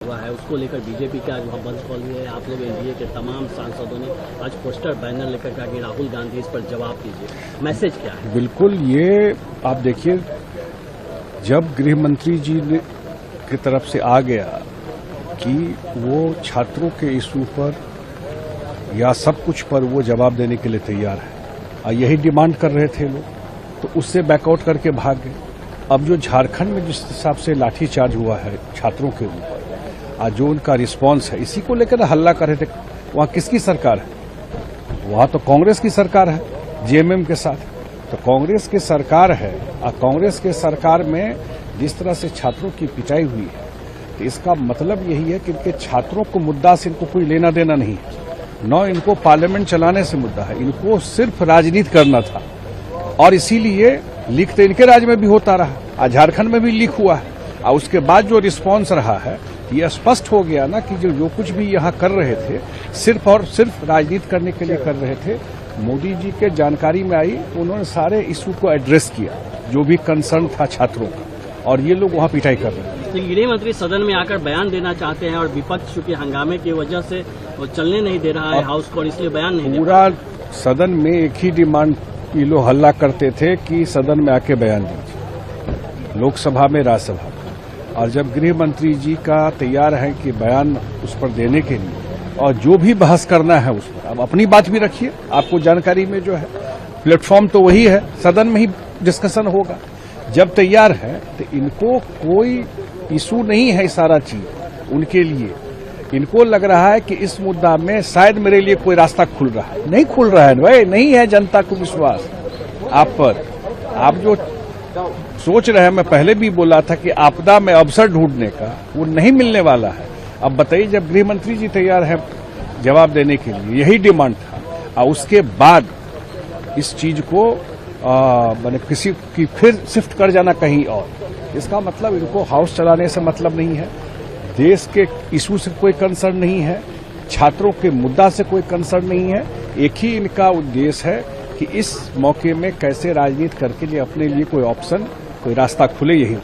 हुआ है, उसको लेकर बीजेपी का आज वहाँ बंद कॉल है। आप लोग एनडीए के तमाम सांसदों ने आज पोस्टर बैनर लेकर कहा कि राहुल गांधी इस पर जवाब दीजिए। मैसेज क्या है? बिल्कुल, ये आप देखिए, जब गृह मंत्री जी ने की तरफ से आ गया कि वो छात्रों के इशू पर या सब कुछ पर वो जवाब देने के लिए तैयार है, और यही डिमांड कर रहे थे लोग, तो उससे बैकआउट करके भाग गए। अब जो झारखंड में जिस हिसाब से लाठीचार्ज हुआ है छात्रों के ऊपर, आज जो उनका रिस्पांस है, इसी को लेकर हल्ला कर रहे थे। वहां किसकी सरकार है? वहां तो कांग्रेस की सरकार है जेएमएम के साथ। तो कांग्रेस की सरकार है, और कांग्रेस के सरकार में जिस तरह से छात्रों की पिटाई हुई है, तो इसका मतलब यही है कि इनके छात्रों को मुद्दा से इनको कोई लेना देना नहीं है, न इनको पार्लियामेंट चलाने से मुद्दा है, इनको सिर्फ राजनीति करना था। और इसीलिए लीक तो इनके राज्य में भी होता रहा, आज झारखंड में भी लीक हुआ है, और उसके बाद जो रिस्पांस रहा है, ये स्पष्ट हो गया ना कि जो कुछ भी यहाँ कर रहे थे, सिर्फ और सिर्फ राजनीति करने के लिए कर रहे थे। मोदी जी के जानकारी में आई, उन्होंने सारे इशू को एड्रेस किया, जो भी कंसर्न था छात्रों का, और ये लोग वहाँ पिटाई कर रहे हैं। गृह मंत्री सदन में आकर बयान देना चाहते हैं, और विपक्ष चूंकि हंगामे की वजह से वो चलने नहीं दे रहा है हाउस को, इसलिए बयान नहीं दे। पूरा सदन में एक ही डिमांड ये लोग हल्ला करते थे कि सदन में आके बयान दीजिए, लोकसभा में, राज्यसभा में। और जब गृह मंत्री जी का तैयार है कि बयान उस पर देने के लिए, और जो भी बहस करना है उस पर, अब अपनी बात भी रखिए, आपको जानकारी में जो है प्लेटफॉर्म तो वही है, सदन में ही डिस्कशन होगा। जब तैयार है तो इनको कोई इशू नहीं है, सारा चीज उनके लिए। इनको लग रहा है कि इस मुद्दा में शायद मेरे लिए कोई रास्ता खुल रहा है, नहीं खुल रहा है भाई, नहीं है जनता को विश्वास आप पर। आप जो सोच रहे हैं, मैं पहले भी बोला था कि आपदा में अवसर ढूंढने का, वो नहीं मिलने वाला है। अब बताइए, जब गृह मंत्री जी तैयार है जवाब देने के लिए, यही डिमांड था, और उसके बाद इस चीज को मैंने किसी की फिर शिफ्ट कर जाना कहीं और, इसका मतलब इनको हाउस चलाने से मतलब नहीं है, देश के इशू से कोई कंसर्न नहीं है, छात्रों के मुद्दा से कोई कंसर्न नहीं है। एक ही इनका उद्देश्य है कि इस मौके में कैसे राजनीति करके लिए अपने लिए कोई ऑप्शन, कोई रास्ता खुले, यही